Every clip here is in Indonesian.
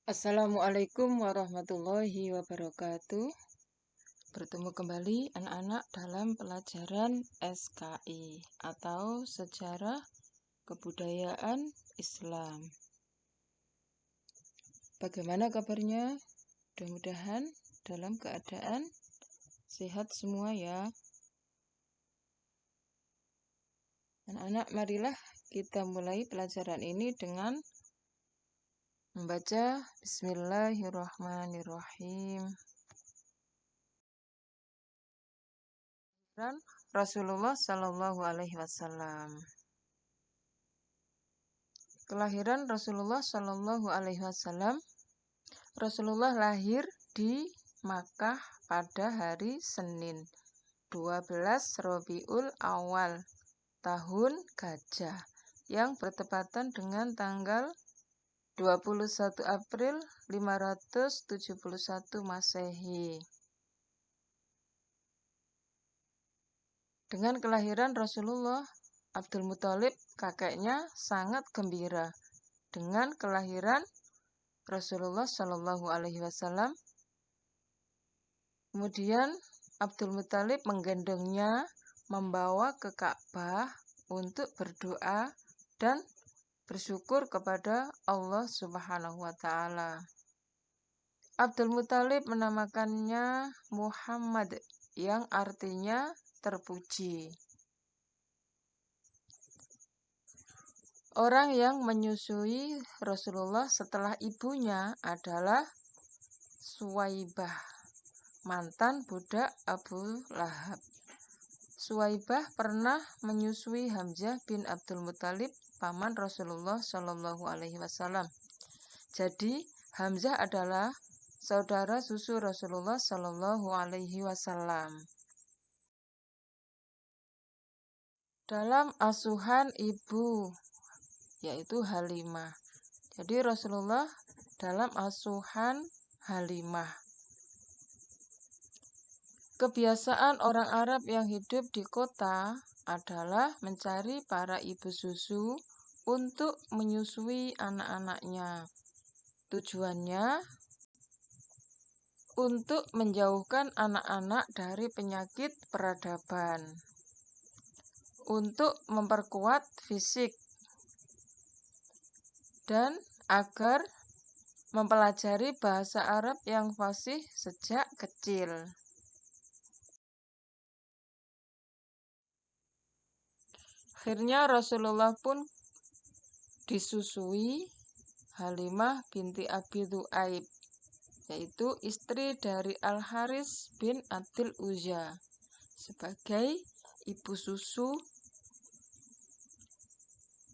Assalamualaikum warahmatullahi wabarakatuh. Bertemu kembali anak-anak dalam pelajaran SKI atau Sejarah Kebudayaan Islam. Bagaimana kabarnya? Mudah-mudahan dalam keadaan sehat semua ya. Anak-anak, marilah kita mulai pelajaran ini dengan membaca Bismillahirrahmanirrahim. Dan Rasulullah Shallallahu Alaihi Wasallam. Kelahiran Rasulullah Shallallahu Alaihi Wasallam. Rasulullah lahir di Makkah pada hari Senin 12 Rabiul Awal tahun Gajah yang bertepatan dengan tanggal 21 April 571 Masehi. Dengan kelahiran Rasulullah, Abdul Muthalib kakeknya sangat gembira dengan kelahiran Rasulullah Shallallahu Alaihi Wasallam. Kemudian Abdul Muthalib menggendongnya membawa ke Ka'bah untuk berdoa dan bersyukur kepada Allah Subhanahu wa Ta'ala. Abdul Muthalib menamakannya Muhammad yang artinya terpuji. Orang yang menyusui Rasulullah setelah ibunya adalah Suwaibah, mantan budak Abu Lahab. Suwaibah pernah menyusui Hamzah bin Abdul Muthalib, paman Rasulullah Shallallahu Alaihi Wasallam. Jadi Hamzah adalah saudara susu Rasulullah Shallallahu Alaihi Wasallam. Dalam asuhan ibu, yaitu Halimah. Jadi Rasulullah dalam asuhan Halimah. Kebiasaan orang Arab yang hidup di kota adalah mencari para ibu susu untuk menyusui anak-anaknya. Tujuannya untuk menjauhkan anak-anak dari penyakit peradaban, untuk memperkuat fisik, dan agar mempelajari bahasa Arab yang fasih sejak kecil. Akhirnya Rasulullah pun disusui Halimah binti Abi Dhu'aib, yaitu istri dari Al-Haris bin Abdul Uzza, sebagai ibu susu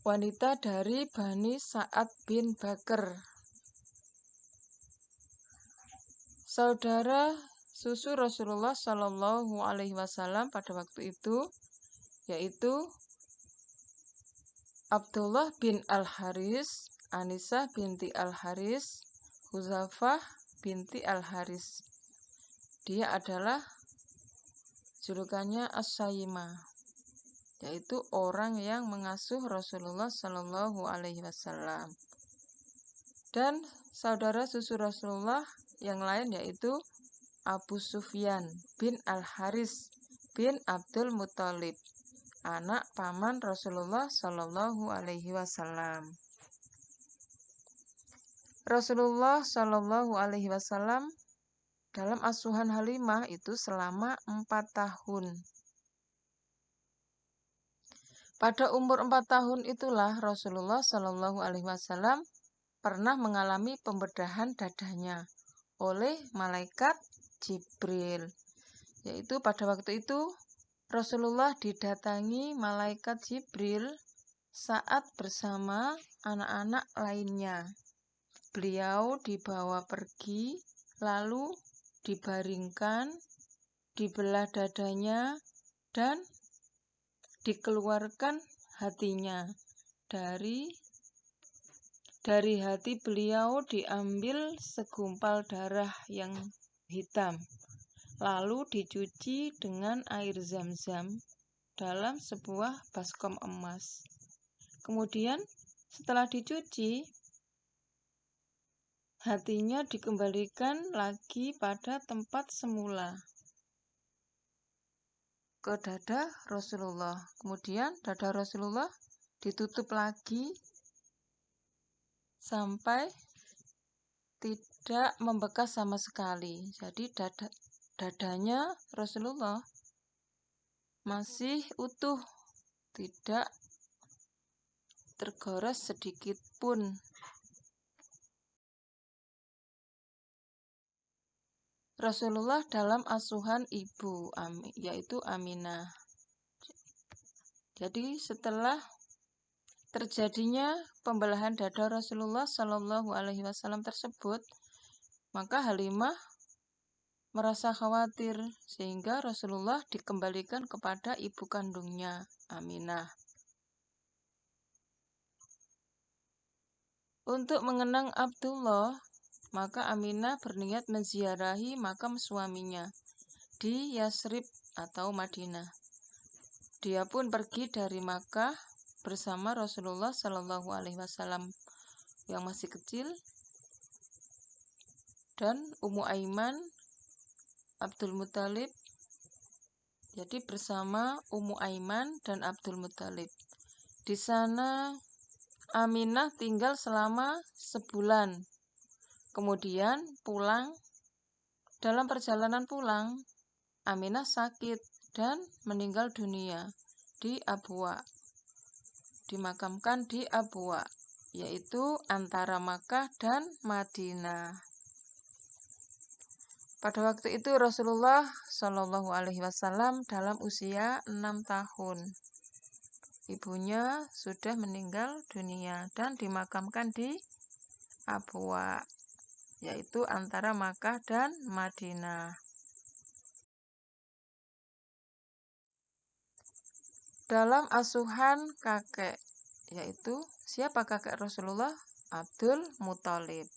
wanita dari Bani Sa'ad bin Bakr. Saudara susu Rasulullah Shallallahu Alaihi Wasallam pada waktu itu yaitu Abdullah bin Al-Haris, Anisah binti Al-Haris, Huzafah binti Al-Haris. Dia adalah julukannya As-Sayyimah, yaitu orang yang mengasuh Rasulullah Shallallahu Alaihi Wasallam. Dan saudara susu Rasulullah yang lain yaitu Abu Sufyan bin Al-Haris bin Abdul Muthalib, anak paman Rasulullah Shallallahu Alaihi Wasallam. Rasulullah Shallallahu Alaihi Wasallam dalam asuhan Halimah itu selama 4 tahun. Pada umur 4 tahun itulah Rasulullah Shallallahu Alaihi Wasallam pernah mengalami pembedahan dadanya oleh malaikat Jibril. Yaitu pada waktu itu Rasulullah didatangi malaikat Jibril saat bersama anak-anak lainnya. Beliau dibawa pergi, lalu dibaringkan, dibelah dadanya, dan dikeluarkan hatinya. Dari hati beliau diambil segumpal darah yang hitam, lalu dicuci dengan air zam-zam dalam sebuah baskom emas. Kemudian setelah dicuci, hatinya dikembalikan lagi pada tempat semula, ke dada Rasulullah. Kemudian dada Rasulullah ditutup lagi sampai tidak membekas sama sekali. Jadi dadanya Rasulullah masih utuh, tidak tergores sedikit pun. Rasulullah dalam asuhan ibu, yaitu Aminah. Jadi setelah terjadinya pembelahan dada Rasulullah Shallallahu Alaihi Wasallam tersebut, maka Halimah merasa khawatir sehingga Rasulullah dikembalikan kepada ibu kandungnya, Aminah. Untuk mengenang Abdullah, maka Aminah berniat menziarahi makam suaminya di Yasrib atau Madinah. Dia pun pergi dari Makkah bersama Rasulullah Shallallahu Alaihi Wasallam yang masih kecil dan Ummu Aiman, Abdul Muthalib. Jadi bersama Ummu Aiman dan Abdul Muthalib. Di sana Aminah tinggal selama sebulan. Kemudian pulang. Dalam perjalanan pulang, Aminah sakit dan meninggal dunia di Abwa. Dimakamkan di Abwa, yaitu antara Makkah dan Madinah. Pada waktu itu Rasulullah Shallallahu Alaihi Wasallam dalam usia 6 tahun. Ibunya sudah meninggal dunia dan dimakamkan di Abwa, yaitu antara Makkah dan Madinah. Dalam asuhan kakek, yaitu siapa kakek Rasulullah? Abdul Muthalib.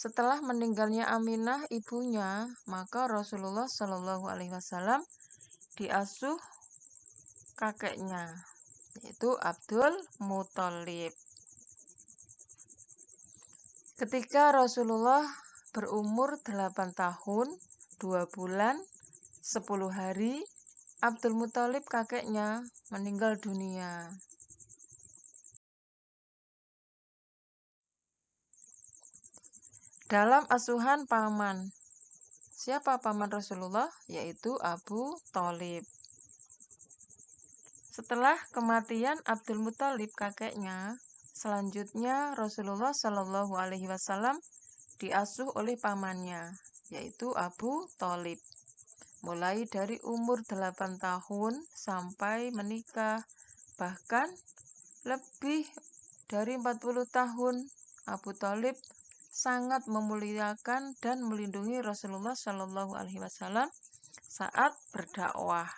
Setelah meninggalnya Aminah ibunya, maka Rasulullah Shallallahu Alaihi Wasallam diasuh kakeknya, yaitu Abdul Muthalib. Ketika Rasulullah berumur 8 tahun, 2 bulan, 10 hari, Abdul Muthalib kakeknya meninggal dunia. Dalam asuhan paman. Siapa paman Rasulullah? Yaitu Abu Thalib. Setelah kematian Abdul Muthalib kakeknya, selanjutnya Rasulullah Shallallahu Alaihi Wasallam diasuh oleh pamannya, yaitu Abu Thalib. Mulai dari umur 8 tahun sampai menikah, bahkan lebih dari 40 tahun, Abu Thalib sangat memuliakan dan melindungi Rasulullah Shallallahu Alaihi Wasallam saat berdakwah.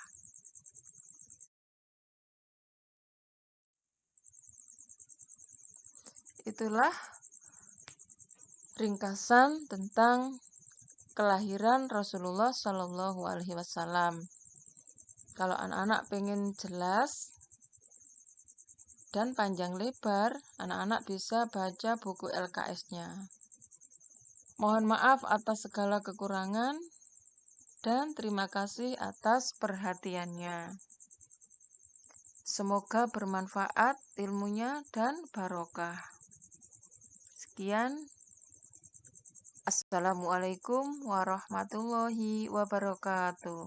Itulah ringkasan tentang kelahiran Rasulullah Shallallahu Alaihi Wasallam. Kalau anak-anak pengen jelas dan panjang lebar, anak-anak bisa baca buku LKS-nya. Mohon maaf atas segala kekurangan dan terima kasih atas perhatiannya. Semoga bermanfaat ilmunya dan barokah. Sekian. Assalamualaikum warahmatullahi wabarakatuh.